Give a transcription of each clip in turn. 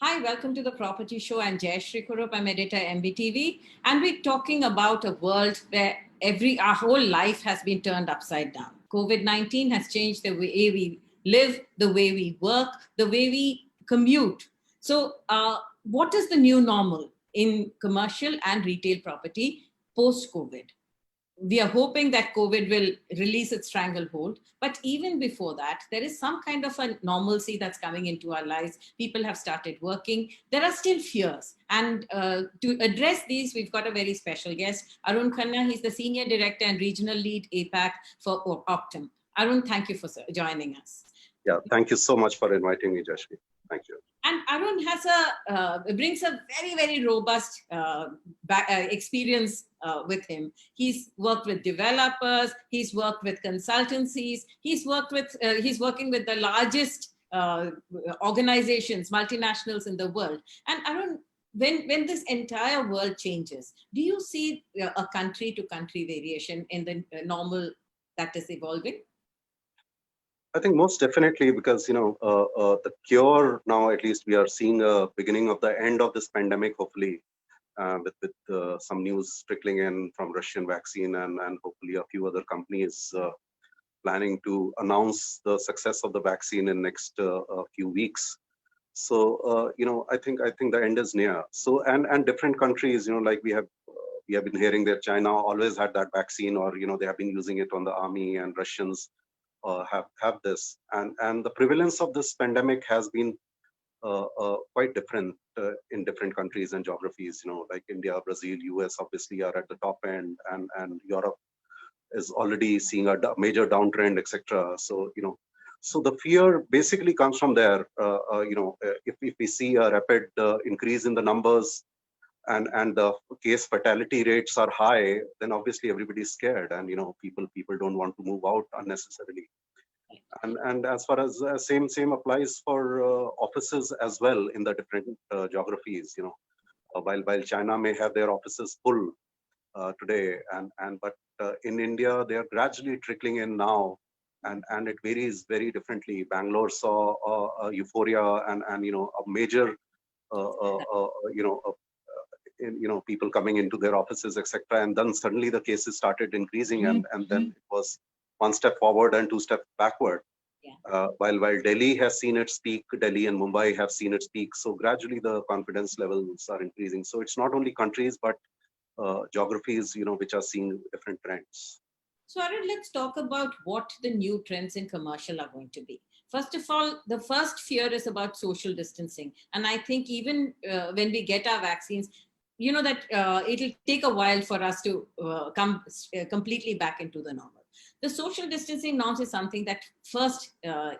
Hi, welcome to the Property Show. I'm Jayashree Kurup. I'm editor MBTV, and we're talking about a world where our whole life has been turned upside down. COVID-19 has changed the way we live, the way we work, the way we commute. So, what is the new normal in commercial and retail property post-COVID? We are hoping that COVID will release its stranglehold. But even before that, there is some kind of a normalcy that's coming into our lives. People have started working. There are still fears. And to address these, we've got a very special guest, Arun Khanna. He's the Senior Director and Regional Lead APAC for OPTUM. Arun, thank you for joining us. Yeah, thank you so much for inviting me, Jayashree. Thank you. And Arun brings a very, very robust experience with him. He's worked with developers, he's worked with consultancies, he's working with the largest organizations, multinationals in the world. And Arun, when this entire world changes, do you see a country-to-country variation in the normal that is evolving? I think most definitely, because the cure now, at least we are seeing a beginning of the end of this pandemic, hopefully, with some news trickling in from Russian vaccine and hopefully a few other companies planning to announce the success of the vaccine in next few weeks. So I think the end is near. So and different countries, like we have been hearing that China always had that vaccine, or they have been using it on the army, and Russians have this, and the prevalence of this pandemic has been quite different in different countries and geographies. Like India, Brazil, US obviously are at the top end, and Europe is already seeing a major downtrend, etc. So so the fear basically comes from there. If we see a rapid increase in the numbers, and the case fatality rates are high, then obviously everybody's scared, and people don't want to move out unnecessarily. And as far as same applies for offices as well in the different geographies. While China may have their offices full today, but in India they are gradually trickling in now, and it varies very differently. Bangalore saw a euphoria and a major people coming into their offices, etc. And then suddenly the cases started increasing, and then it was one step forward and two steps backward. Yeah. While Delhi has seen its peak, Delhi and Mumbai have seen its peak. So gradually the confidence levels are increasing. So it's not only countries, but geographies, which are seeing different trends. So Arun, let's talk about what the new trends in commercial are going to be. First of all, the first fear is about social distancing. And I think even when we get our vaccines, that it'll take a while for us to come completely back into the normal. The social distancing norms is something that first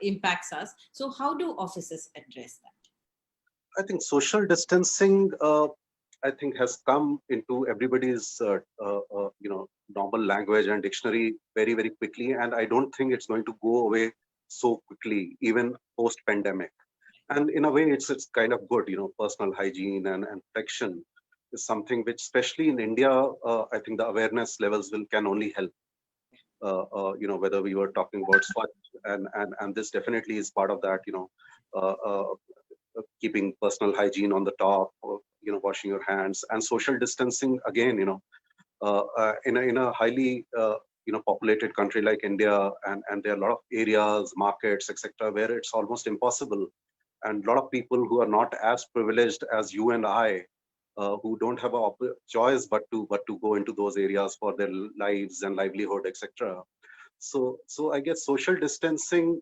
impacts us. So how do offices address that? I think social distancing, I think, has come into everybody's normal language and dictionary very, very quickly. And I don't think it's going to go away so quickly, even post-pandemic. And in a way, it's kind of good, personal hygiene and protection is something which, especially in India, I think the awareness levels can only help. Whether we were talking about Swachh, and this definitely is part of that. Keeping personal hygiene on the top, washing your hands, and social distancing again. In a highly populated country like India, and there are a lot of areas, markets, etc., where it's almost impossible, and a lot of people who are not as privileged as you and I, who don't have a choice but to go into those areas for their lives and livelihood, etc. So I guess social distancing,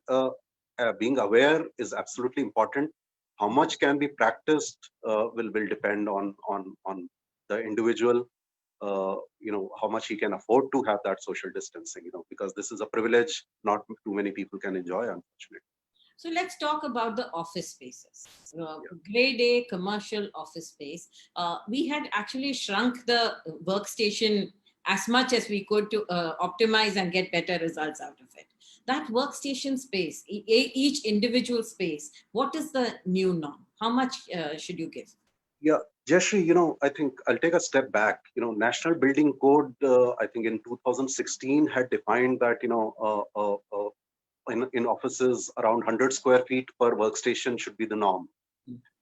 being aware, is absolutely important. How much can be practiced will depend on the individual. How much he can afford to have that social distancing. Because this is a privilege not too many people can enjoy, unfortunately. So let's talk about the office spaces. Grade A commercial office space. We had actually shrunk the workstation as much as we could to optimize and get better results out of it. That workstation space, each individual space, what is the new norm? How much should you give? Yeah, Jayashree, I think I'll take a step back. National Building Code, I think in 2016 had defined that, in offices around 100 square feet per workstation should be the norm.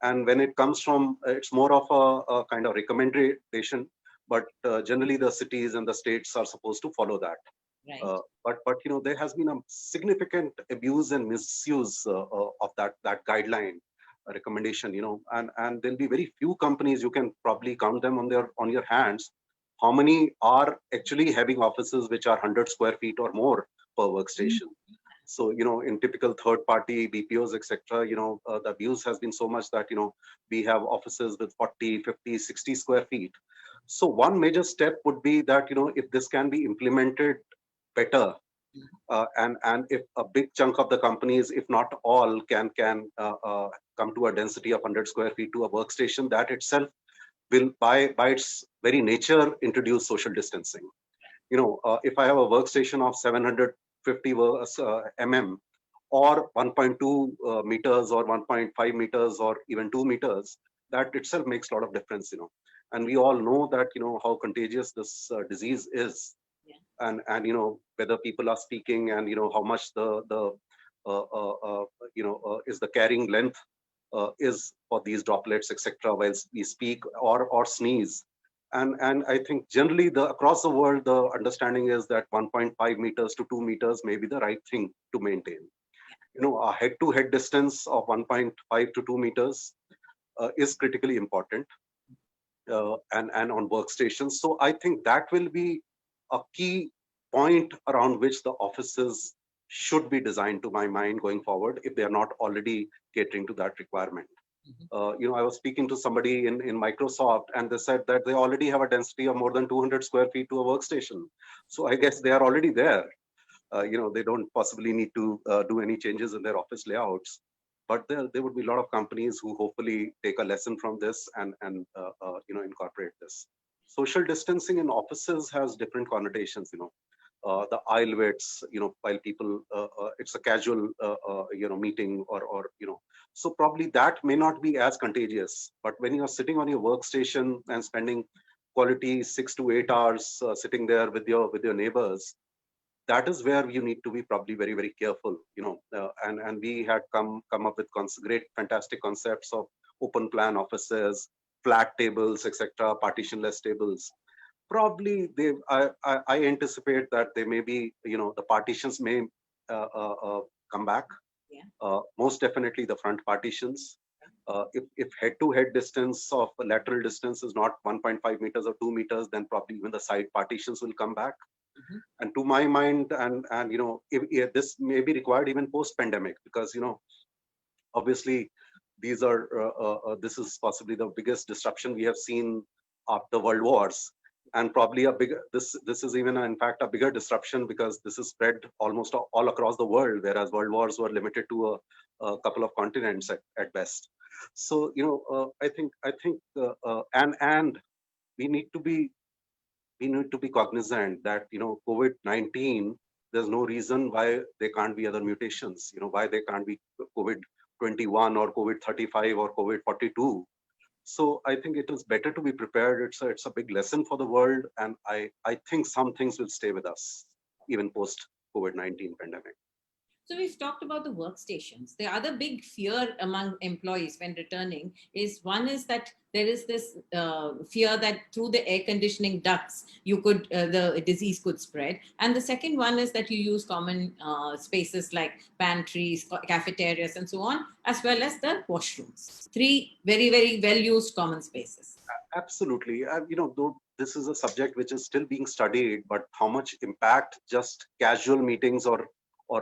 And when it comes from, it's more of a kind of recommendation, but generally the cities and the states are supposed to follow that. Right. But there has been a significant abuse and misuse of that guideline recommendation, and there'll be very few companies, you can probably count them on your hands, how many are actually having offices which are 100 square feet or more per workstation. So, in typical third party BPOs, etc., the abuse has been so much that, we have offices with 40, 50, 60 square feet. So one major step would be that, if this can be implemented better, and if a big chunk of the companies, if not all, can come to a density of 100 square feet to a workstation, that itself will by its very nature introduce social distancing. If I have a workstation of 750 mm or 1.2 meters or 1.5 meters or even 2 meters, that itself makes a lot of difference. And we all know that, how contagious this disease is. And whether people are speaking, and how much the is the carrying length is for these droplets, etc., while we speak or sneeze. And I think generally across the world, the understanding is that 1.5 meters to 2 meters may be the right thing to maintain. A head-to-head distance of 1.5 to 2 meters is critically important, and on workstations. So I think that will be a key point around which the offices should be designed, to my mind, going forward, if they are not already catering to that requirement. I was speaking to somebody in Microsoft, and they said that they already have a density of more than 200 square feet to a workstation. So I guess they are already there. They don't possibly need to do any changes in their office layouts. But there would be a lot of companies who hopefully take a lesson from this and incorporate this. Social distancing in offices has different connotations. The aisle widths, while people, it's a casual, meeting or. So probably that may not be as contagious. But when you're sitting on your workstation and spending quality 6 to 8 hours sitting there with your neighbors, that is where you need to be probably very, very careful. And we had come up with great, fantastic concepts of open plan offices, flat tables, etc., partitionless tables. Probably I anticipate that they may be, the partitions may come back. Most definitely the front partitions. If head-to-head distance of lateral distance is not 1.5 meters or 2 meters, then probably even the side partitions will come back. And to my mind, and if this may be required even post-pandemic, because obviously these are this is possibly the biggest disruption we have seen after world wars, and probably this is even in fact a bigger disruption, because this is spread almost all across the world, whereas world wars were limited to a couple of continents at best. So I think and we need to be cognizant that COVID-19, there's no reason why there can't be other mutations, why there can't be COVID-21 or COVID-35 or COVID-42. So I think it is better to be prepared. It's a big lesson for the world, and I think some things will stay with us even post COVID-19 pandemic. So we've talked about the workstations. The other big fear among employees when returning is, one is that there is this fear that through the air conditioning ducts, the disease could spread. And the second one is that you use common spaces like pantries, cafeterias, and so on, as well as the washrooms. Three very, very well-used common spaces. Absolutely. Though this is a subject which is still being studied, but how much impact just casual meetings or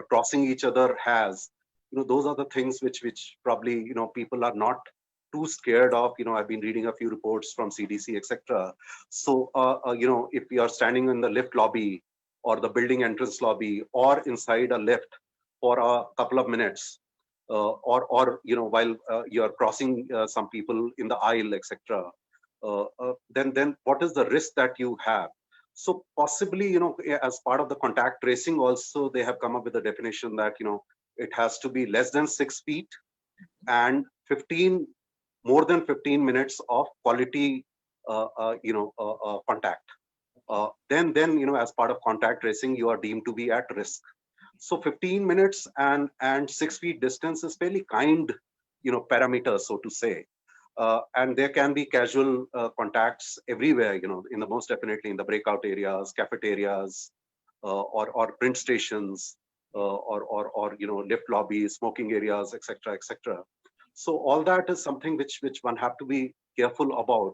crossing each other has, those are the things which probably, people are not too scared of. I've been reading a few reports from CDC, etc. So, if you are standing in the lift lobby or the building entrance lobby or inside a lift for a couple of minutes, or while you're crossing some people in the aisle, etc., then what is the risk that you have? So possibly, as part of the contact tracing also, they have come up with a definition that, it has to be less than 6 feet and more than 15 minutes of quality, contact. Then, as part of contact tracing, you are deemed to be at risk. So 15 minutes and 6 feet distance is fairly kind, parameters, so to say. And there can be casual contacts everywhere, in the most definitely in the breakout areas, cafeterias, or print stations, or lift lobbies, smoking areas, etc., etc. So all that is something which one have to be careful about.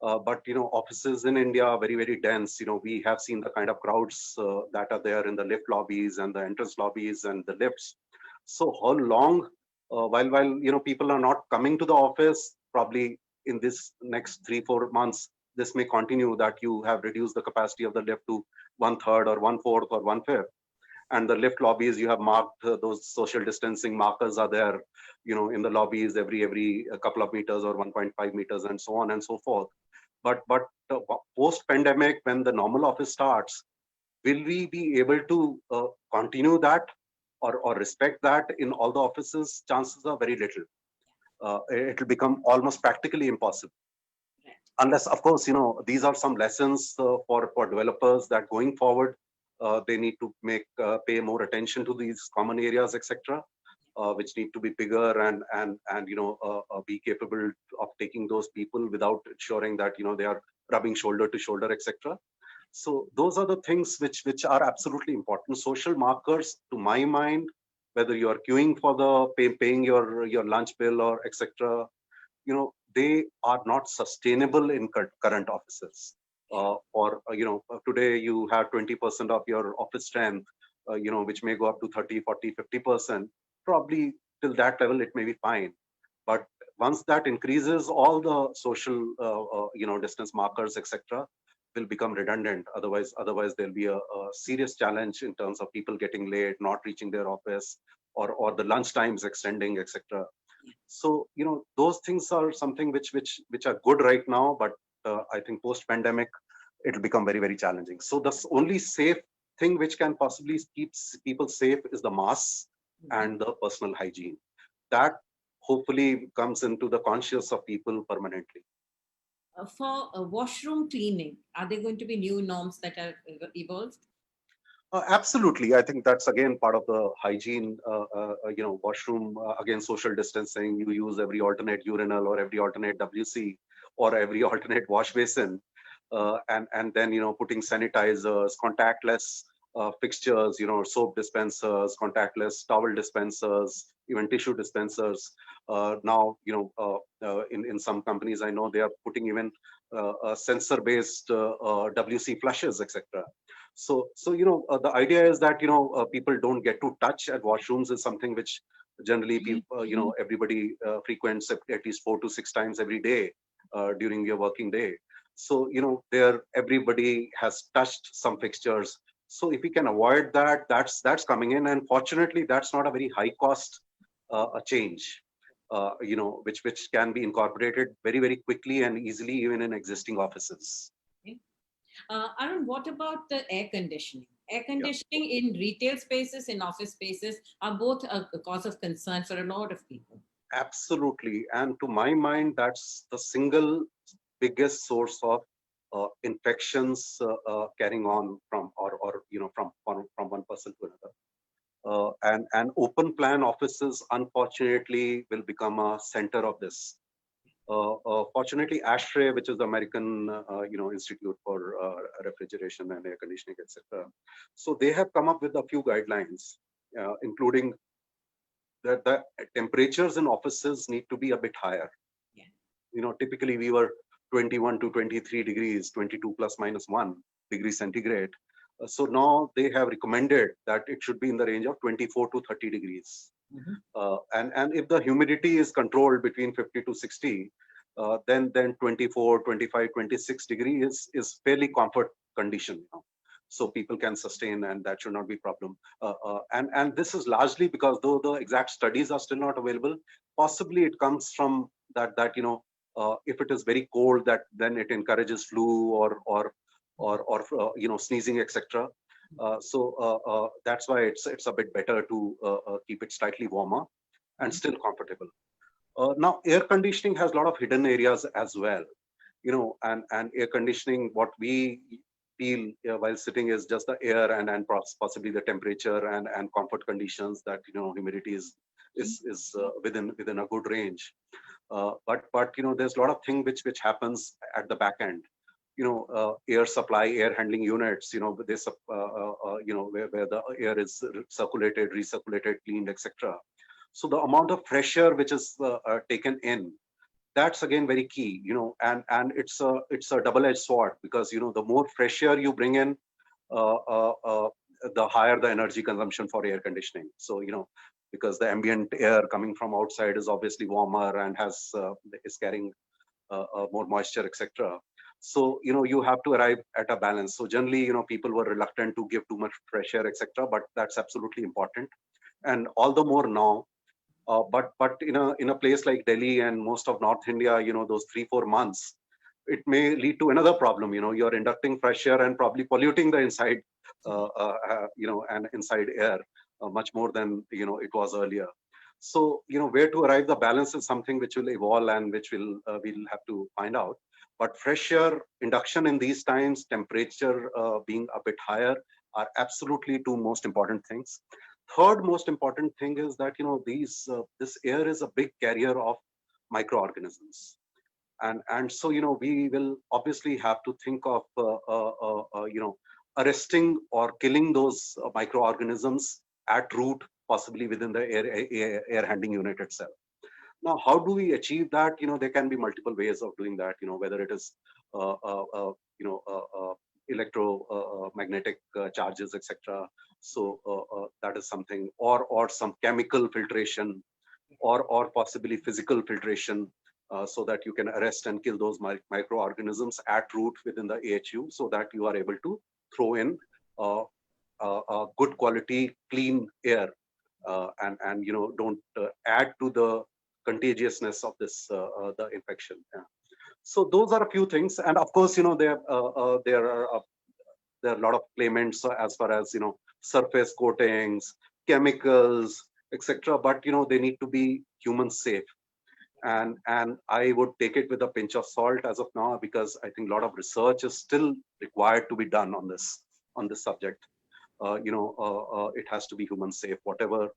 But offices in India are very, very dense. We have seen the kind of crowds that are there in the lift lobbies and the entrance lobbies and the lifts. So how long, while people are not coming to the office, probably in this next 3-4 months, this may continue, that you have reduced the capacity of the lift to 1/3 or 1/4 or 1/5. And the lift lobbies, you have marked those social distancing markers are there, in the lobbies every a couple of meters or 1.5 meters and so on and so forth. But post pandemic, when the normal office starts, will we be able to continue that, or respect that in all the offices? Chances are very little. It will become almost practically impossible, unless, of course, these are some lessons for developers, that going forward, they need to pay more attention to these common areas, etc., which need to be bigger, and be capable of taking those people without ensuring that they are rubbing shoulder to shoulder, etc. So those are the things which are absolutely important. Social markers, to my mind, whether you are queuing for the paying your lunch bill or etc., they are not sustainable in current offices. Or today you have 20% of your office strength, which may go up to 30, 40, 50%. Probably till that level it may be fine, but once that increases, all the social distance markers, etc., will become redundant. Otherwise there'll be a serious challenge in terms of people getting late, not reaching their office, or the lunch times extending, etc. So those things are something which are good right now, but I think post pandemic it'll become very, very challenging. So the only safe thing which can possibly keep people safe is the masks and the personal hygiene. That hopefully comes into the conscious of people permanently. For washroom cleaning, are there going to be new norms that are evolved? Absolutely. I think that's again part of the hygiene, washroom, again, social distancing. You use every alternate urinal or every alternate WC or every alternate wash basin. And then, putting sanitizers, contactless fixtures, soap dispensers, contactless towel dispensers, even tissue dispensers. Now, in some companies, I know they are putting even sensor-based WC flushes, etc. So the idea is that people don't get to touch at washrooms is something which generally people, everybody frequents at least 4 to 6 times every day during your working day. So there everybody has touched some fixtures. So if we can avoid that, that's coming in, and fortunately that's not a very high cost a change. Which can be incorporated very, very quickly and easily even in existing offices. Arun, what about the air conditioning? Air Yeah. conditioning in retail spaces, in office spaces, are both a cause of concern for a lot of people. Absolutely. And to my mind, that's the single biggest source of infections carrying on from one person to another. And open plan offices, unfortunately, will become a center of this. Fortunately, ASHRAE, which is the American Institute for Refrigeration and Air Conditioning, etc. So they have come up with a few guidelines, including that the temperatures in offices need to be a bit higher. Yeah. Typically we were 21 to 23 degrees, 22 plus minus 1 degree centigrade. So now they have recommended that it should be in the range of 24 to 30 degrees. And if the humidity is controlled between 50 to 60, then 24, 25, 26 degrees is fairly comfort condition. So people can sustain, and that should not be problem. And this is largely because, though the exact studies are still not available, possibly it comes from that if it is very cold, that then it encourages flu or sneezing, etc. So that's why it's a bit better to keep it slightly warmer and still comfortable. Now, air conditioning has a lot of hidden areas as well, and air conditioning, what we feel while sitting is just the air and possibly the temperature and comfort conditions, that humidity is is within a good range. But there's a lot of things which happens at the back end. Air supply, air handling units. This where the air is circulated, recirculated, cleaned, etc. So the amount of pressure which is taken in, that's again very key. And it's a double-edged sword, because the more pressure you bring in, uh, uh, uh, the higher the energy consumption for air conditioning. So because the ambient air coming from outside is obviously warmer and is carrying more moisture, etc. So you have to arrive at a balance. So generally, people were reluctant to give too much pressure, etc. But that's absolutely important, and all the more now. But in a place like Delhi and most of North India, those 3-4 months, it may lead to another problem. You're inducting pressure and probably polluting the inside, and inside air much more than it was earlier. So where to arrive the balance is something which will evolve and which we'll have to find out. But pressure induction in these times, temperature being a bit higher, are absolutely two most important things. Third most important thing is that this air is a big carrier of microorganisms, and so we will obviously have to think of arresting or killing those microorganisms at root, possibly within the air handling unit itself. Now, how do we achieve that? There can be multiple ways of doing that. Whether it is electromagnetic charges, etc. So that is something, or some chemical filtration, or possibly physical filtration, so that you can arrest and kill those microorganisms at root within the AHU, so that you are able to throw in good quality, clean air, and don't add to the contagiousness of this the infection. Yeah. So those are a few things, and of course, there are a lot of claimants as far as surface coatings, chemicals, etc. But they need to be human safe, and I would take it with a pinch of salt as of now, because I think a lot of research is still required to be done on this subject. It has to be human safe. Whatever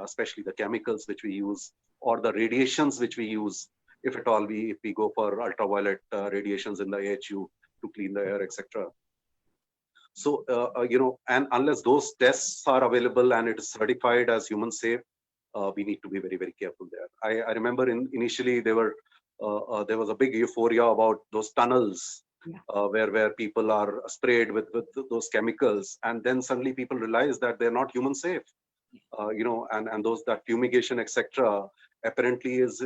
especially the chemicals which we use, or the radiations which we use, if at all if we go for ultraviolet radiations in the AHU to clean the air, etc. So, and unless those tests are available and it is certified as human safe, we need to be very, very careful there. I remember initially there was a big euphoria about those tunnels, where people are sprayed with those chemicals, and then suddenly people realize that they're not human safe. And that fumigation, etc. apparently is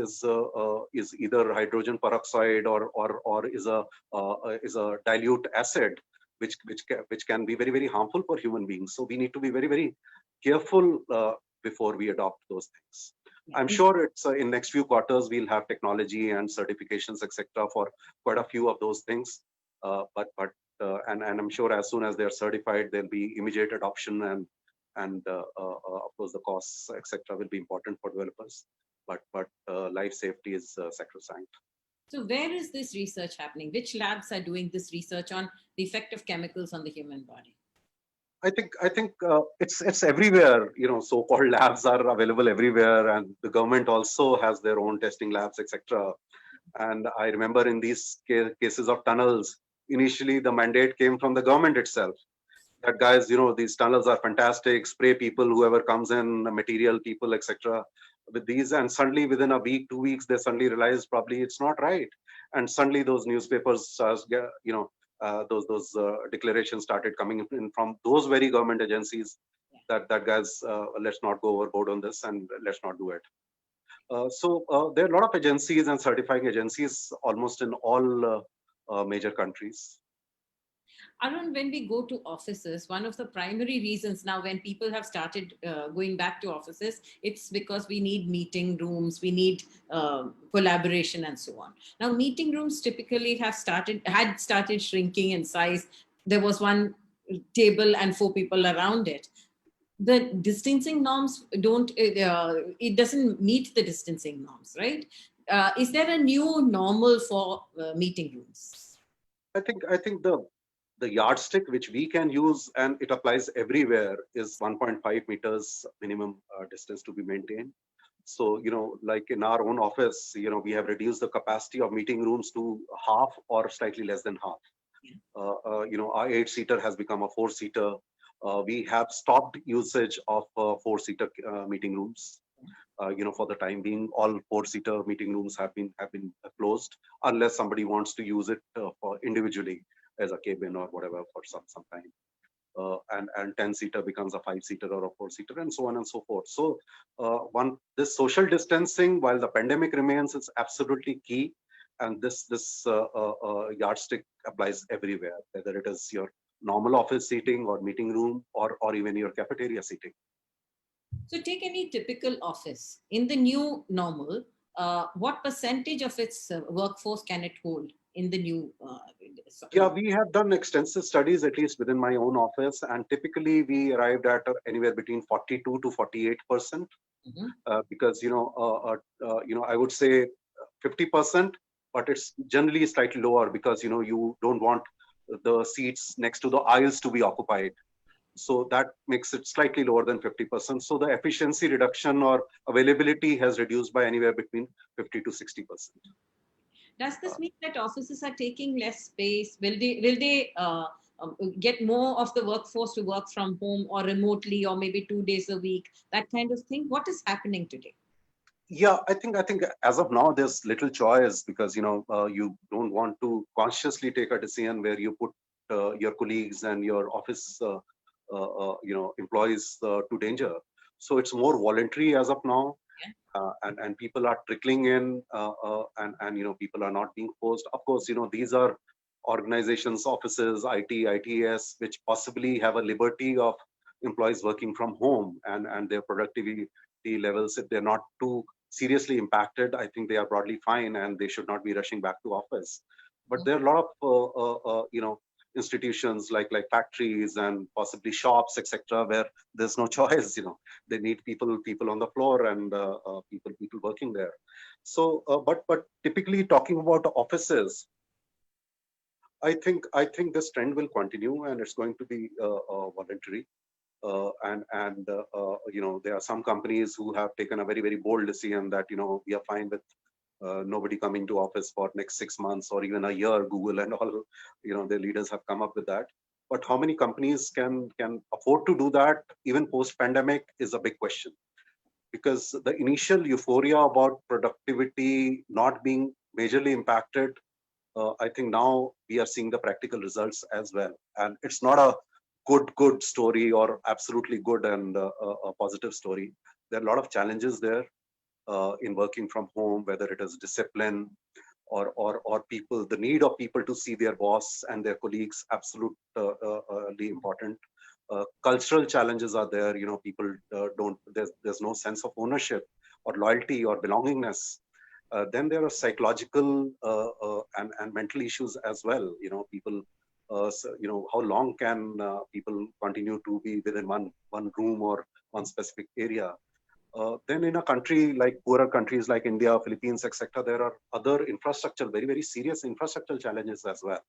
either hydrogen peroxide or is a dilute acid, which can be very, very harmful for human beings. So we need to be very, very careful before we adopt those things. I'm sure it's in next few quarters we'll have technology and certifications, etc. for quite a few of those things. And I'm sure as soon as they're certified, there'll be immediate adoption, and of course the costs, etc. will be important for developers. But life safety is sacrosanct. So where is this research happening? Which labs are doing this research on the effect of chemicals on the human body? I think it's everywhere. So-called labs are available everywhere, and the government also has their own testing labs, etc. And I remember in these cases of tunnels, initially the mandate came from the government itself. That guys, these tunnels are fantastic. Spray people, whoever comes in, material people, etc. with these, and suddenly within a week, 2 weeks, they suddenly realize probably it's not right, and suddenly those newspapers, those declarations started coming in from those very government agencies, that guys, let's not go overboard on this, and let's not do it. So there are a lot of agencies and certifying agencies almost in all major countries. Arun, when we go to offices, one of the primary reasons now when people have started going back to offices, it's because we need meeting rooms, we need collaboration and so on. Now, meeting rooms typically had started shrinking in size. There was one table and 4 people around it. The distancing norms it doesn't meet the distancing norms, right? Is there a new normal for meeting rooms? I think The yardstick which we can use, and it applies everywhere, is 1.5 meters minimum distance to be maintained. So, like in our own office, we have reduced the capacity of meeting rooms to half or slightly less than half. Our 8-seater has become a 4-seater. We have stopped usage of 4-seater meeting rooms. For the time being, all 4-seater meeting rooms have been closed, unless somebody wants to use it for individually as a cabin or whatever for some time. And 10-seater becomes a 5-seater or a 4-seater, and so on and so forth. So this social distancing, while the pandemic remains, is absolutely key. And this yardstick applies everywhere, whether it is your normal office seating or meeting room or even your cafeteria seating. So take any typical office in the new normal. What percentage of its workforce can it hold in the new? Yeah, we have done extensive studies, at least within my own office, and typically we arrived at anywhere between 42 to 48%. Because I would say 50%, but it's generally slightly lower because you don't want the seats next to the aisles to be occupied. So that makes it slightly lower than 50%. So the efficiency reduction or availability has reduced by anywhere between 50 to 60%. Does this mean that offices are taking less space? Will they get more of the workforce to work from home or remotely, or maybe 2 days a week, that kind of thing? What is happening today? Yeah, I think as of now there's little choice, because you don't want to consciously take a decision where you put your colleagues and your office employees to danger. So it's more voluntary as of now. And people are trickling in, and people are not being forced. Of course, these are organizations, offices, ITS, which possibly have a liberty of employees working from home, and their productivity levels, if they're not too seriously impacted, I think they are broadly fine, and they should not be rushing back to office. But there are a lot of institutions like factories and possibly shops, etc., where there's no choice. They need people on the floor, and people working there. So but typically, talking about offices, I think this trend will continue, and it's going to be voluntary. There are some companies who have taken a very, very bold decision that we are fine with nobody coming to office for next 6 months or even a year. Google and all, their leaders have come up with that. But how many companies can afford to do that even post pandemic is a big question, because the initial euphoria about productivity not being majorly impacted, I think now we are seeing the practical results as well. And it's not a good story, or absolutely good and a positive story. There are a lot of challenges there in working from home, whether it is discipline or people, the need of people to see their boss and their colleagues, absolutely important. Cultural challenges are there. People don't. There's no sense of ownership or loyalty or belongingness. Then there are psychological and mental issues as well. People. How long can people continue to be within one room or one specific area? Then in a country like poorer countries like India, Philippines, etc., there are other infrastructure, very, very serious infrastructural challenges as well,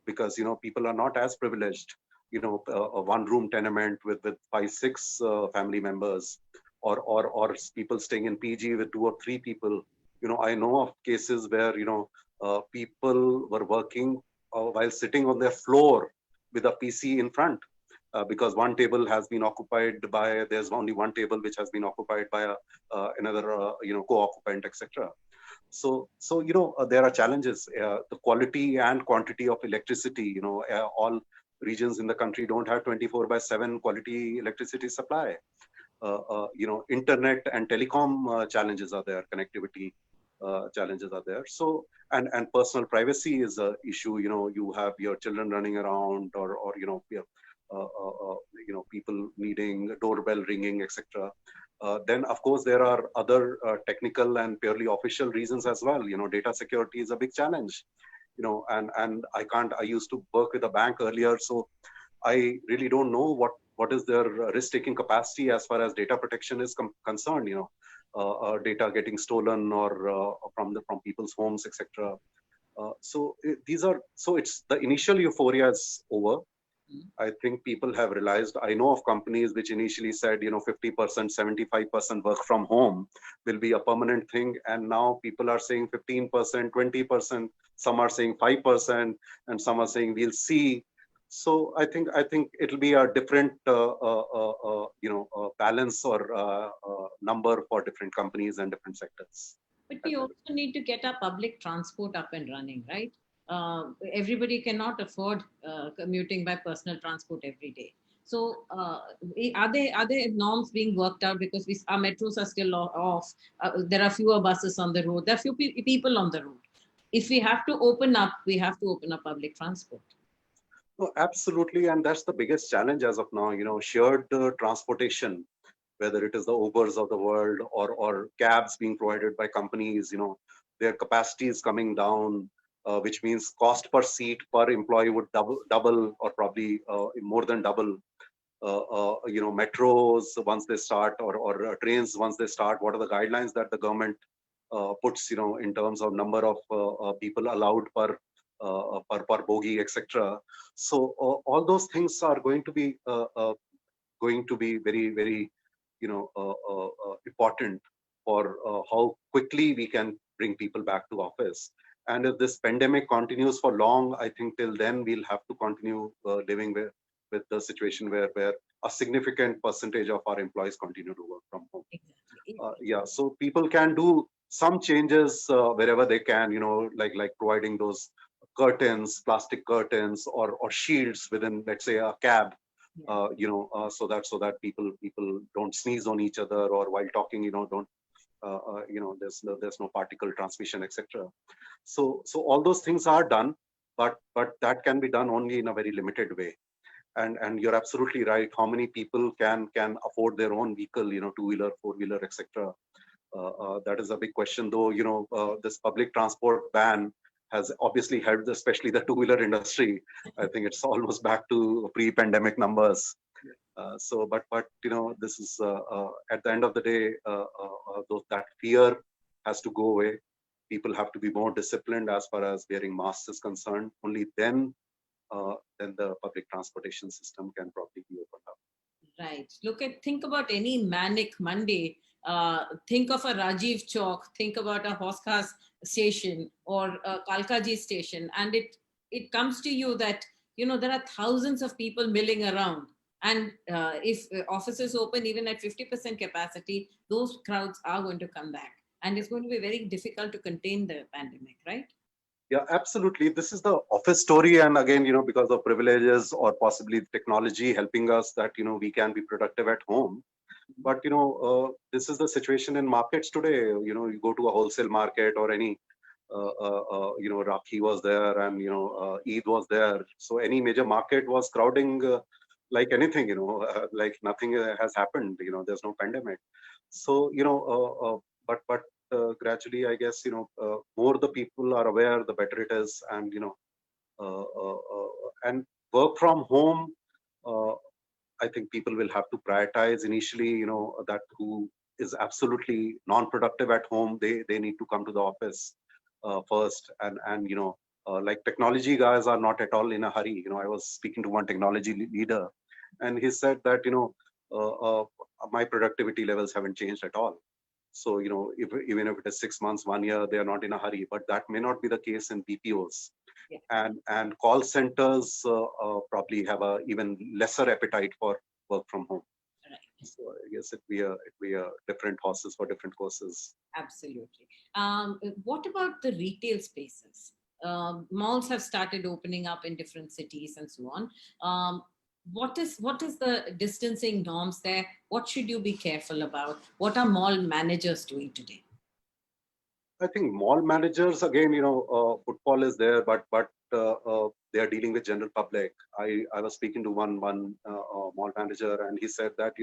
because people are not as privileged. A one-room tenement with 5, 6 family members, or people staying in PG with 2 or 3 people. I know of cases where people were working while sitting on their floor with a PC in front. Because one table has been occupied by, there's only one table which has been occupied by another, co-occupant, etc. So there are challenges. The quality and quantity of electricity. All regions in the country don't have 24/7 quality electricity supply. Internet and telecom challenges are there. Connectivity challenges are there. So and personal privacy is a issue. You have your children running around, or people needing a doorbell ringing, etc. Then of course there are other technical and purely official reasons as well. Data security is a big challenge. And I used to work with a bank earlier, so I really don't know what is their risk-taking capacity as far as data protection is concerned. Data getting stolen or from people's homes, etc. It's the initial euphoria is over. Mm. I think people have realized. I know of companies which initially said, 50%, 75% work from home will be a permanent thing. And now people are saying 15%, 20%, some are saying 5%, and some are saying we'll see. So I think it'll be a different, balance or number for different companies and different sectors. But we also need to get our public transport up and running, right? Everybody cannot afford commuting by personal transport every day. So, are there norms being worked out, because our metros are still off? There are fewer buses on the road. There are few people on the road. If we have to open up, we have to open up public transport. No, absolutely, and that's the biggest challenge as of now. Shared transportation, whether it is the Ubers of the world or cabs being provided by companies, their capacity is coming down, which means cost per seat per employee would double or probably more than double. Metros once they start, or trains once they start, what are the guidelines that the government puts, in terms of number of people allowed per bogie, etc. So all those things are going to be very, very, important for how quickly we can bring people back to office. And if this pandemic continues for long, I think till then we'll have to continue living with the situation where a significant percentage of our employees continue to work from home. Exactly. So people can do some changes wherever they can, like providing those curtains, plastic curtains, or shields within, let's say, a cab, so that people don't sneeze on each other, or while talking, don't, there's no particle transmission, etc. So all those things are done, but that can be done only in a very limited way. And you're absolutely right. How many people can afford their own vehicle, two-wheeler, four-wheeler, etc. That is a big question, though. This public transport ban has obviously helped, especially the two-wheeler industry. I think it's almost back to pre-pandemic numbers. But this is at the end of the day, that fear has to go away. People have to be more disciplined as far as wearing masks is concerned. Only then the public transportation system can probably be opened up. Right. Think about any manic Monday. Think of a Rajiv Chowk. Think about a Hoskas station or a Kalkaji station, and it comes to you that there are thousands of people milling around, and if offices open even at 50% capacity, those crowds are going to come back, and it's going to be very difficult to contain the pandemic, right? Yeah, absolutely. This is the office story. And again, because of privileges or possibly technology helping us, that, we can be productive at home. But, this is the situation in markets today. You go to a wholesale market or any, Rakhi was there, and, Eid was there. So any major market was crowding like anything, like nothing has happened. There's no pandemic. So, but gradually, I guess, more the people are aware, the better it is. And, and work from home, I think people will have to prioritize initially, that who is absolutely non-productive at home, they need to come to the office first. And like technology guys are not at all in a hurry. I was speaking to one technology leader, and he said that, my productivity levels haven't changed at all. So, even if it is 6 months, 1 year, they are not in a hurry. But that may not be the case in BPOs. Yeah. And call centers probably have a even lesser appetite for work from home. Right. So I guess it be a different horses for different courses. Absolutely. What about the retail spaces? Malls have started opening up in different cities and so on. What is the distancing norms there? What should you be careful about? What are mall managers doing today? I think mall managers, again, footfall is there, but they are dealing with general public. I was speaking to one mall manager, and he said that,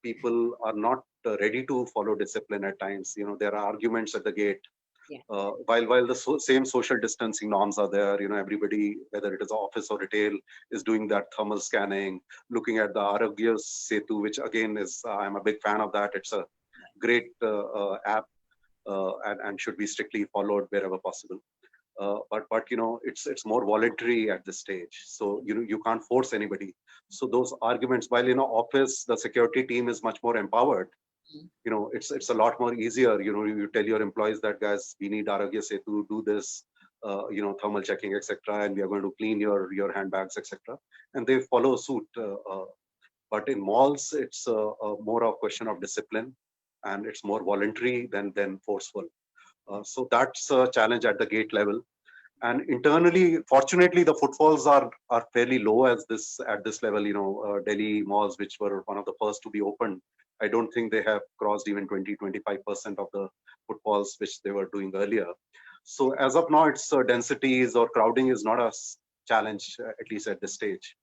people are not ready to follow discipline at times. There are arguments at the gate. Yeah. While the same social distancing norms are there, everybody, whether it is office or retail, is doing that thermal scanning, looking at the Arogya Setu, which again is, I'm a big fan of that. It's a great app, and should be strictly followed wherever possible. But it's more voluntary at this stage. So you can't force anybody. So those arguments, while office the security team is much more empowered, it's a lot more easier. You tell your employees that, guys, we need Arogya Setu, do this, thermal checking, etc., and we are going to clean your handbags, etc., and they follow suit. But in malls, it's more a question of discipline, and it's more voluntary than forceful. So that's a challenge at the gate level. And internally, fortunately, the footfalls are fairly low at this level. Delhi malls, which were one of the first to be opened, I don't think they have crossed even 20-25% of the footfalls which they were doing earlier. So as of now, it's densities or crowding is not a challenge, at least at this stage.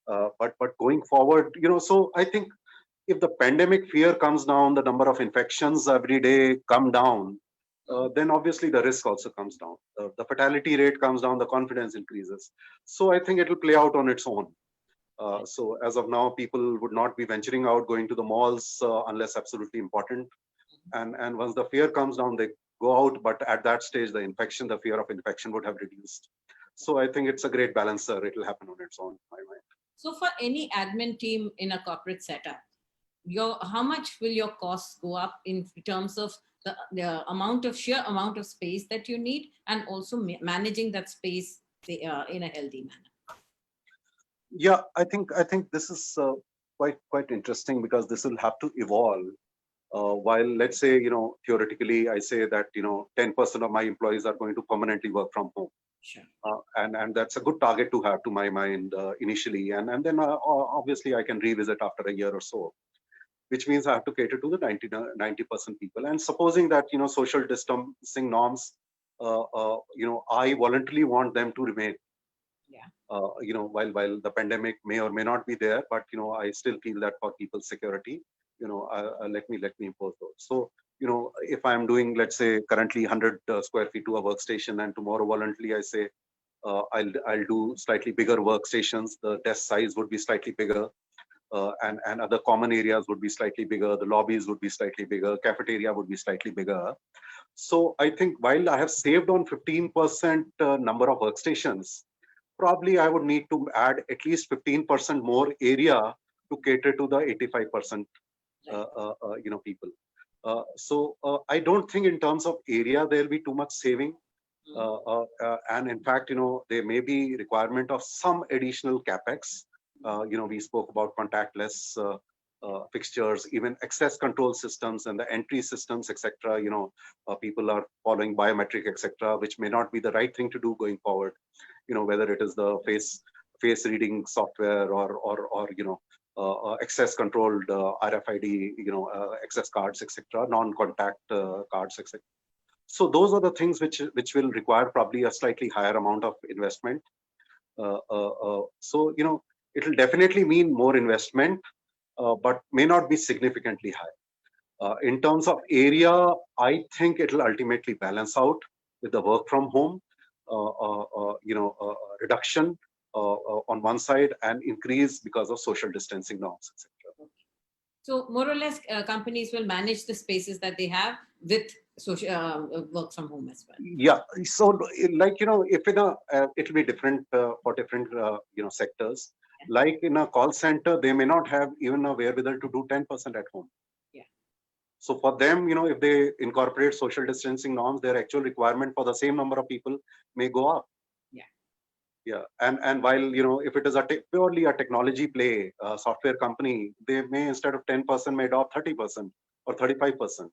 But going forward, so I think if the pandemic fear comes down, the number of infections every day come down, then obviously the risk also comes down. The fatality rate comes down, the confidence increases. So I think it will play out on its own. So as of now, people would not be venturing out, going to the malls unless absolutely important. And once the fear comes down, they go out. But at that stage, the fear of infection would have reduced. So I think it's a great balancer. It will happen on its own, in my mind. So for any admin team in a corporate setup, how much will your costs go up in terms of the sheer amount of space that you need, and also managing that space in a healthy manner? Yeah, I think this is quite interesting, because this will have to evolve. While let's say, theoretically, I say that 10% of my employees are going to permanently work from home. Sure. And that's a good target to have, to my mind, initially, and then obviously I can revisit after a year or so, which means I have to cater to the 90% people. And supposing that social distancing norms, I voluntarily want them to remain. Yeah. While the pandemic may or may not be there, but I still feel that for people's security, let me impose those. So if I'm doing, let's say, currently 100 square feet to a workstation, and tomorrow voluntarily I say I'll do slightly bigger workstations, the desk size would be slightly bigger, and other common areas would be slightly bigger, the lobbies would be slightly bigger, cafeteria would be slightly bigger. So I think while I have saved on 15% number of workstations, probably I would need to add at least 15% more area to cater to the 85% people. So I don't think in terms of area there'll be too much saving. And in fact, there may be requirement of some additional capex. We spoke about contactless fixtures, even access control systems and the entry systems, etc. People are following biometric, etc., which may not be the right thing to do going forward. Whether it is the face reading software or access controlled RFID, access cards, etc., non-contact cards, etc. So those are the things which will require probably a slightly higher amount of investment. So it will definitely mean more investment, but may not be significantly high. In terms of area, I think it will ultimately balance out with the work from home, reduction on one side, and increase because of social distancing norms, etc. So more or less, companies will manage the spaces that they have with social work from home as well. Yeah. So if it'll be different for different sectors. Like in a call center, they may not have even a wherewithal to do 10% at home. Yeah. So for them, if they incorporate social distancing norms, their actual requirement for the same number of people may go up. Yeah, and while if it is purely a technology play, software company, they may, instead of 10%, may adopt 30% or 35%. Right.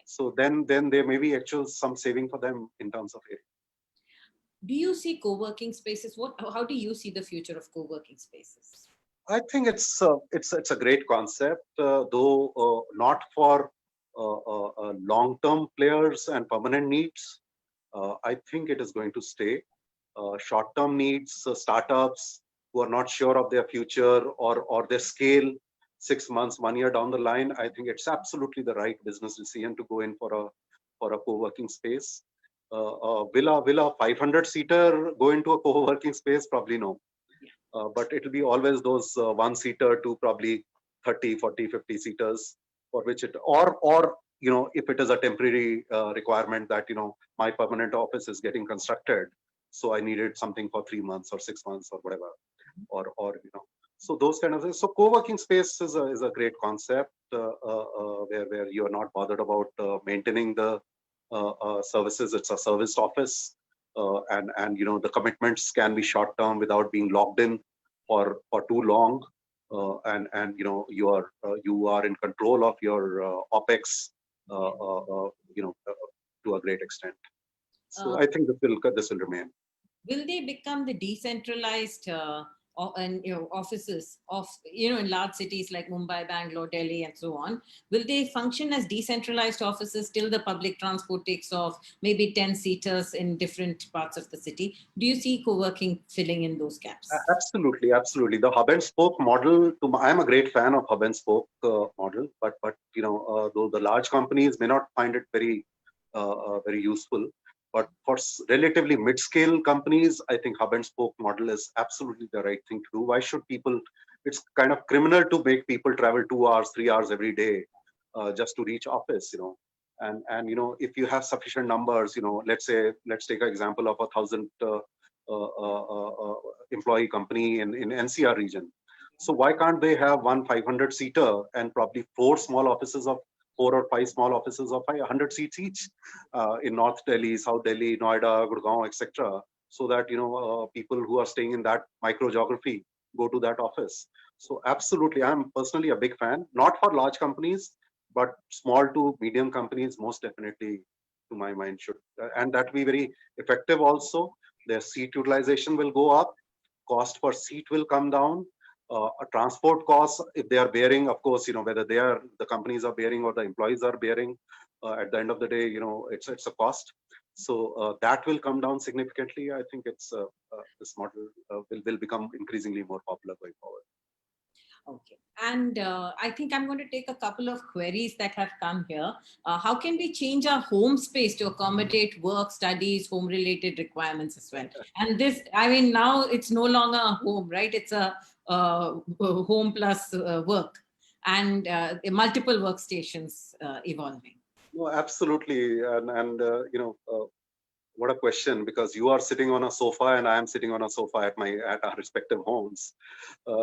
So then there may be some saving for them in terms of area. Do you see co-working spaces? How do you see the future of co-working spaces? I think it's a great concept, though not for long-term players and permanent needs. I think it is going to stay. Short-term needs, startups who are not sure of their future or their scale 6 months, 1 year down the line, I think it's absolutely the right business decision to go in for a co-working space. Will a 500-seater go into a co-working space? Probably no. But it will be always those one-seater to probably 30, 40, 50 seaters for which or if it is a temporary requirement that my permanent office is getting constructed, so I needed something for 3 months or 6 months or whatever, or so those kind of things. So co-working space is a great concept, where you are not bothered about maintaining the services. It's a serviced office, and the commitments can be short term without being logged in for too long, and you are in control of your OPEX, to a great extent. So I think this will remain. Will they become the decentralized and offices of in large cities like Mumbai, Bangalore, Delhi, and so on? Will they function as decentralized offices till the public transport takes off? Maybe 10-seaters in different parts of the city. Do you see co-working filling in those gaps? Absolutely, absolutely. The hub and spoke model. I'm a great fan of hub and spoke model, but though the large companies may not find it very useful. But for relatively mid-scale companies, I think hub and spoke model is absolutely the right thing to do. Why should people? It's kind of criminal to make people travel 2 hours, 3 hours every day just to reach office. And if you have sufficient numbers, let's take an example of 1,000 employee company in NCR region. So why can't they have one 500-seater and probably four or five small offices of 100 seats each in North Delhi, South Delhi, Noida, Gurgaon, etc. So that people who are staying in that micro geography go to that office. So absolutely, I'm personally a big fan. Not for large companies, but small to medium companies, most definitely, to my mind, should, and that will be very effective also. Their seat utilization will go up, cost per seat will come down. A transport costs, if they are bearing, of course, whether the companies are bearing or the employees are bearing, at the end of the day, it's a cost. So that will come down significantly. I think this model will become increasingly more popular going forward. Okay. And I think I'm going to take a couple of queries that have come here. How can we change our home space to accommodate work, studies, home related requirements as well? And this, now it's no longer a home, right? It's a home plus work, and multiple workstations evolving. No, absolutely. And what a question, because you are sitting on a sofa and I am sitting on a sofa at our respective homes.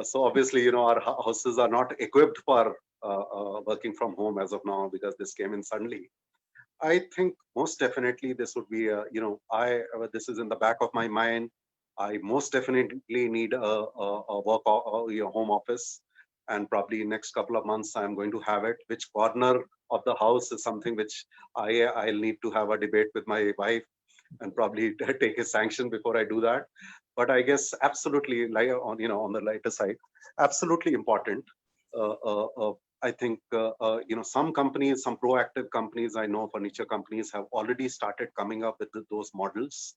So obviously, our houses are not equipped for working from home as of now, because this came in suddenly. I think most definitely this would be, this is in the back of my mind. I most definitely need a work home office, and probably next couple of months I'm going to have it. Which corner of the house is something which I'll need to have a debate with my wife and probably take a sanction before I do that. But I guess absolutely, on the lighter side, absolutely important. I think some companies, some proactive companies, I know furniture companies have already started coming up with those models.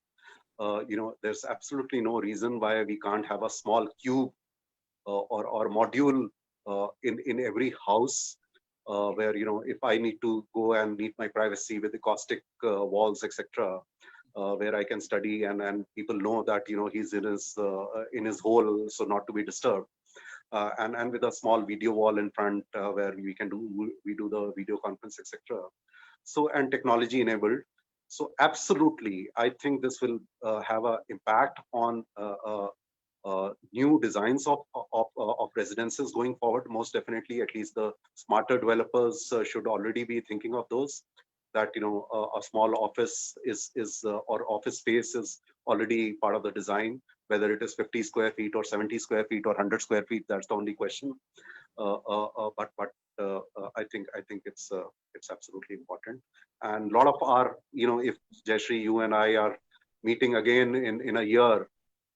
There's absolutely no reason why we can't have a small cube or module in every house, where if I need to go and need my privacy with acoustic walls, etc., where I can study and people know that he's in his hole, so not to be disturbed, and with a small video wall in front, where we do the video conference, etc. So, and technology enabled. So absolutely, I think this will have an impact on new designs of residences going forward. Most definitely, at least the smarter developers should already be thinking of those. That a small office or office space is already part of the design. Whether it is 50 square feet or 70 square feet or 100 square feet, that's the only question. But I think it's absolutely important. And a lot of our, if Jayashree, you and I are meeting again in a year,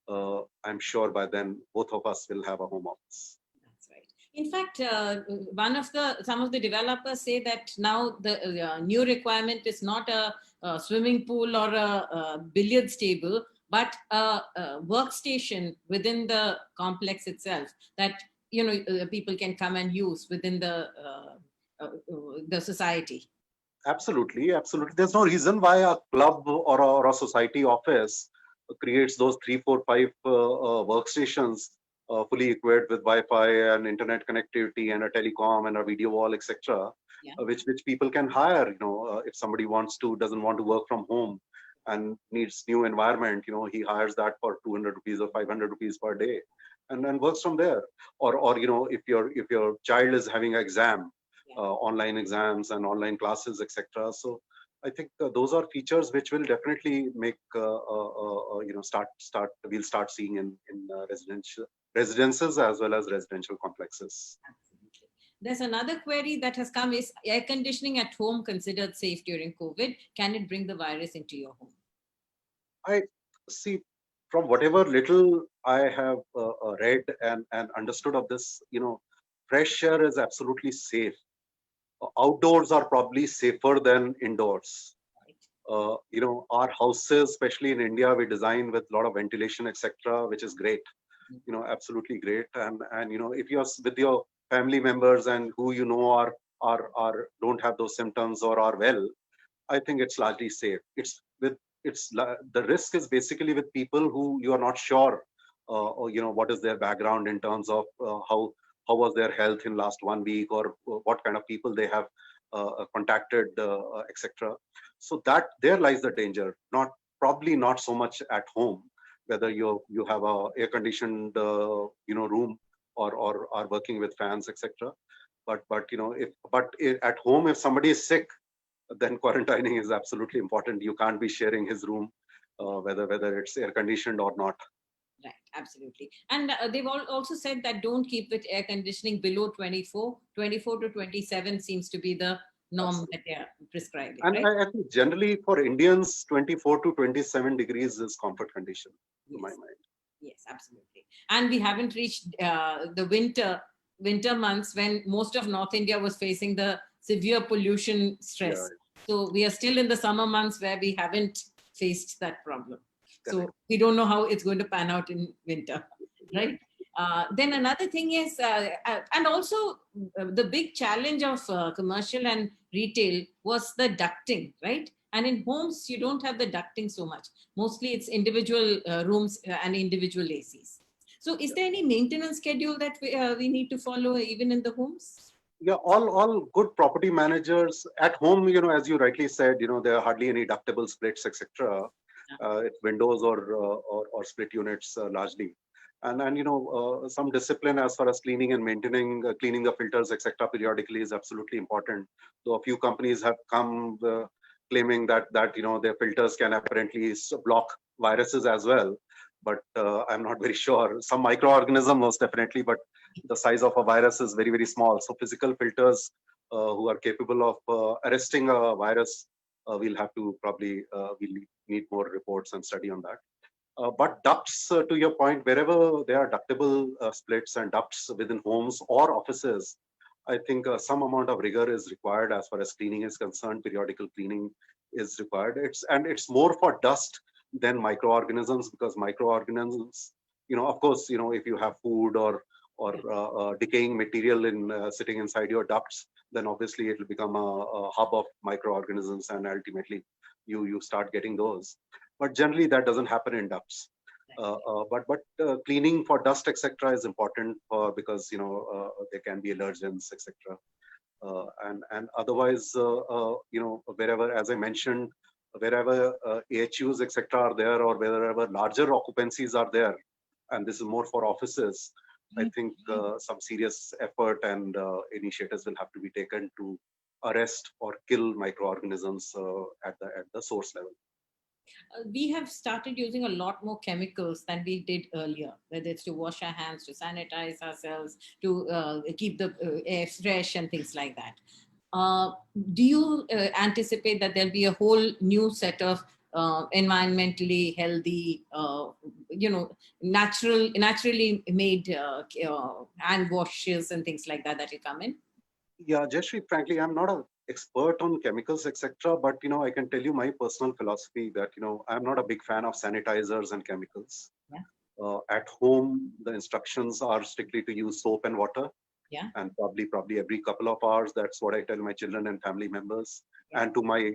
I'm sure by then both of us will have a home office. That's right. In fact, some of the developers say that now the new requirement is not a swimming pool or a billiards table, but a workstation within the complex itself that people can come and use within the society. Absolutely. There's no reason why a club or a society office creates those 3, 4, 5 workstations fully equipped with Wi-Fi and internet connectivity and a telecom and a video wall, etc., which people can hire. If somebody doesn't want to work from home, and needs new environment, he hires that for 200 rupees or 500 rupees per day, and then works from there. Or if your child is having an exam, online exams and online classes, etc. So I think those are features which will definitely make we'll start seeing in residences as well as residential complexes. Absolutely. There's another query that has come: is air conditioning at home considered safe during COVID? Can it bring the virus into your home? I see, from whatever little I have read and understood of this, fresh air is absolutely safe. Outdoors are probably safer than indoors. Our houses, especially in India, we design with a lot of ventilation, etc., which is great. Absolutely great. And if you're with your family members and who are don't have those symptoms or are well, I think it's largely safe. The risk is basically with people who you are not sure, or what is their background in terms of how was their health in last 1 week, or what kind of people they have contacted, etc. So that there lies the danger. Probably not so much at home, whether you have a air conditioned room or are working with fans, etc. But at home, if somebody is sick, then quarantining is absolutely important. You can't be sharing his room, whether it's air conditioned or not. Right, absolutely. And they've also said that don't keep with air conditioning below 24. 24 to 27 seems to be the norm that they are prescribing. And right? I think generally for Indians, 24 to 27 degrees is comfort condition, to my mind. Yes, absolutely. And we haven't reached the winter months when most of North India was facing the severe pollution stress. Yeah. So we are still in the summer months where we haven't faced that problem. So we don't know how it's going to pan out in winter, right? Then another thing is, and also the big challenge of commercial and retail was the ducting, right? And in homes, you don't have the ducting so much. Mostly it's individual rooms and individual ACs. So is there any maintenance schedule that we need to follow even in the homes? Yeah, all good property managers at home, as you rightly said, there are hardly any ductable splits, etc. It's windows or split units largely. And some discipline as far as cleaning and maintaining, cleaning the filters, etc. periodically is absolutely important. So a few companies have come claiming that their filters can apparently block viruses as well. But I'm not very sure. Some microorganism most definitely, but the size of a virus is very, very small. So physical filters who are capable of arresting a virus, we'll have to probably we'll need more reports and study on that. But ducts, to your point, wherever there are ductable splits and ducts within homes or offices, I think some amount of rigor is required as far as cleaning is concerned. Periodical cleaning is required. It's more for dust than microorganisms, because microorganisms, of course, if you have food or decaying material in sitting inside your ducts, then obviously it will become a hub of microorganisms, and ultimately you start getting those. But generally that doesn't happen in ducts. But cleaning for dust, etc., is important because there can be allergens, etc. And otherwise, wherever, as I mentioned, wherever AHUs, etc., are there, or wherever larger occupancies are there, and this is more for offices, I think some serious effort and initiatives will have to be taken to arrest or kill microorganisms at the source level. We have started using a lot more chemicals than we did earlier, whether it's to wash our hands, to sanitize ourselves, to keep the air fresh and things like that. Do you anticipate that there'll be a whole new set of environmentally healthy, naturally made hand washes and things like that will come in? Yeah, Jayashree, frankly, I'm not an expert on chemicals, etc. But I can tell you my personal philosophy that I'm not a big fan of sanitizers and chemicals. Yeah. At home, the instructions are strictly to use soap and water. Yeah. And probably every couple of hours. That's what I tell my children and family members, and to my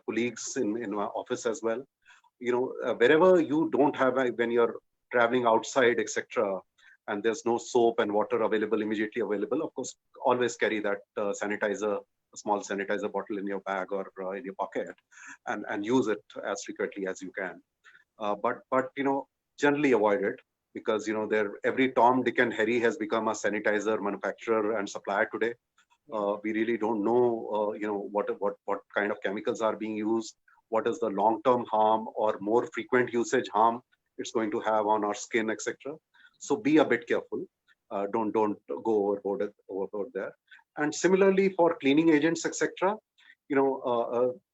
colleagues in my office as well. Wherever you don't have when you're traveling outside, etc., and there's no soap and water available, immediately available, of course, always carry that sanitizer, small sanitizer bottle in your bag or in your pocket, and use it as frequently as you can. But generally avoid it, because every Tom, Dick, and Harry has become a sanitizer manufacturer and supplier today. We really don't know, what kind of chemicals are being used, what is the long-term harm or more frequent usage harm it's going to have on our skin, etc. So be a bit careful. Don't go overboard there. And similarly for cleaning agents, etc.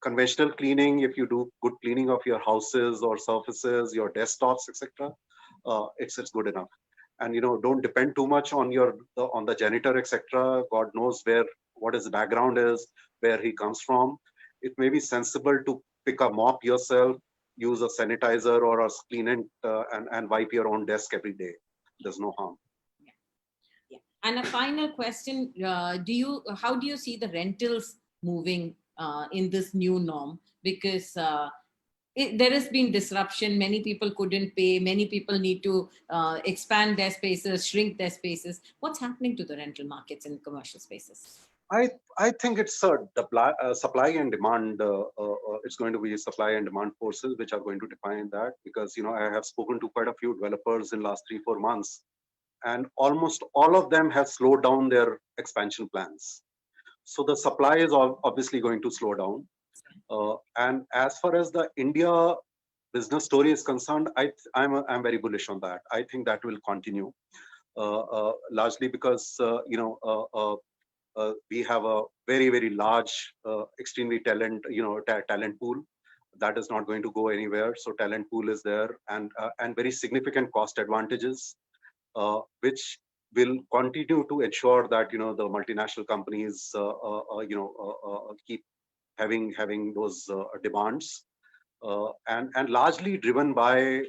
Conventional cleaning, if you do good cleaning of your houses or surfaces, your desktops, etc., it's good enough. And don't depend too much on on the janitor, etc. God knows what his background is, where he comes from. It may be sensible to pick a mop yourself, use a sanitizer or a cleaning, and wipe your own desk every day. There's no harm. Yeah. And a final question: how do you see the rentals moving in this new norm? Because there has been disruption. Many people couldn't pay. Many people need to expand their spaces, shrink their spaces. What's happening to the rental markets in commercial spaces? I think it's supply and demand. It's going to be supply and demand forces which are going to define that, because I have spoken to quite a few developers in last 3-4 months, and almost all of them have slowed down their expansion plans. So the supply is obviously going to slow down. And as far as the India business story is concerned, I'm very bullish on that. I think that will continue, largely because we have a very, very large, extremely talent pool that is not going to go anywhere. So talent pool is there, and very significant cost advantages, which will continue to ensure that the multinational companies keep having those demands, and largely driven by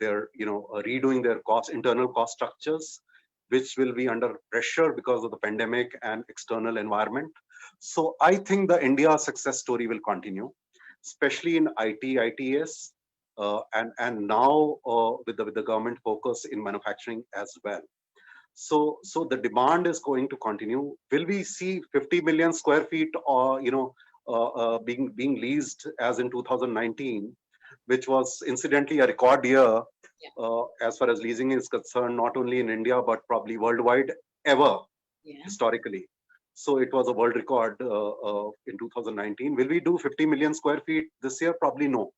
their redoing their internal cost structures, which will be under pressure because of the pandemic and external environment. So I think the India success story will continue, especially in IT, ITS, and now with the government focus in manufacturing as well. So the demand is going to continue. Will we see 50 million square feet or being leased as in 2019, which was incidentally a record year as far as leasing is concerned, not only in India but probably worldwide ever, historically. So it was a world record in 2019. Will we do 50 million square feet this year? Probably no.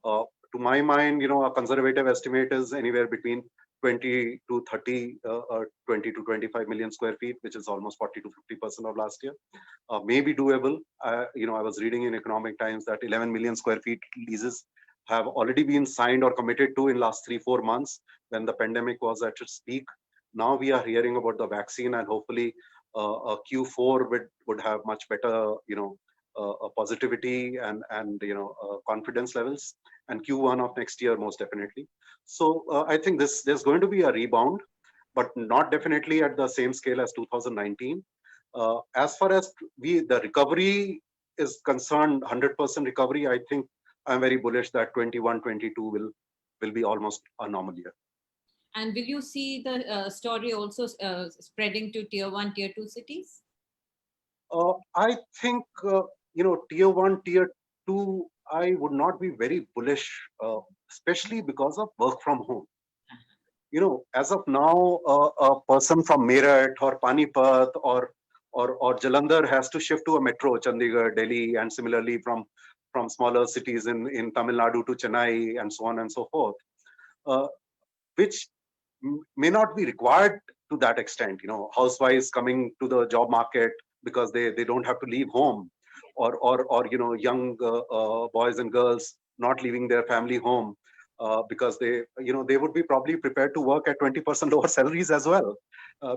To my mind, a conservative estimate is anywhere between 20 to 30, 20 to 25 million square feet, which is almost 40 to 50% of last year. Maybe doable. I was reading in Economic Times that 11 million square feet leases have already been signed or committed to in last 3-4 months when the pandemic was at its peak. Now we are hearing about the vaccine, and hopefully Q4 would have much better, positivity and confidence levels, and Q1 of next year most definitely. So I think there's going to be a rebound, but not definitely at the same scale as 2019. As far as the recovery is concerned, 100% recovery, I think I'm very bullish that 21-22 will be almost a normal year. And will you see the story also spreading to tier 1, tier 2 cities? I think tier 1, tier 2, I would not be very bullish, especially because of work from home. As of now, a person from Meerut or Panipat or Jalandhar has to shift to a metro, Chandigarh, Delhi, and similarly from smaller cities in Tamil Nadu to Chennai, and so on and so forth, which may not be required to that extent. Housewives coming to the job market because they don't have to leave home, or young boys and girls not leaving their family home because they would be probably prepared to work at 20% lower salaries as well,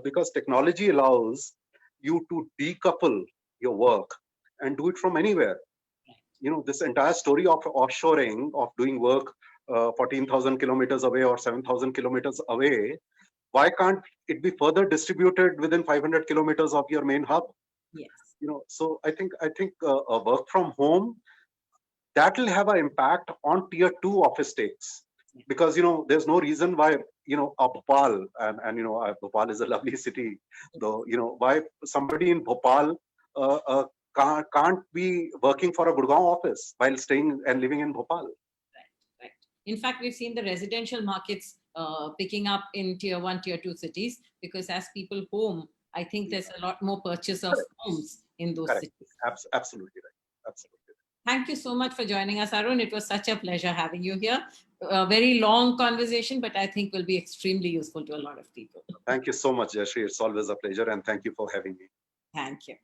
because technology allows you to decouple your work and do it from anywhere. This entire story of offshoring, of doing work 14,000 kilometers away or 7,000 kilometers away, why can't it be further distributed within 500 kilometers of your main hub? Yes. So I think work from home, that will have an impact on tier 2 office takes, because there's no reason why a Bhopal, and Bhopal is a lovely city, though, why somebody in Bhopal can't be working for a Gurgaon office while staying and living in Bhopal. Right. In fact, we've seen the residential markets picking up in tier 1, tier 2 cities, because as people home, I think there's a lot more purchase of homes in those Correct. cities. Absolutely right. Absolutely. Thank you so much for joining us, Arun. It was such a pleasure having you here. A very long conversation, but I think will be extremely useful to a lot of people. Thank you so much, Jayashree. It's always a pleasure, and thank you for having me. Thank you.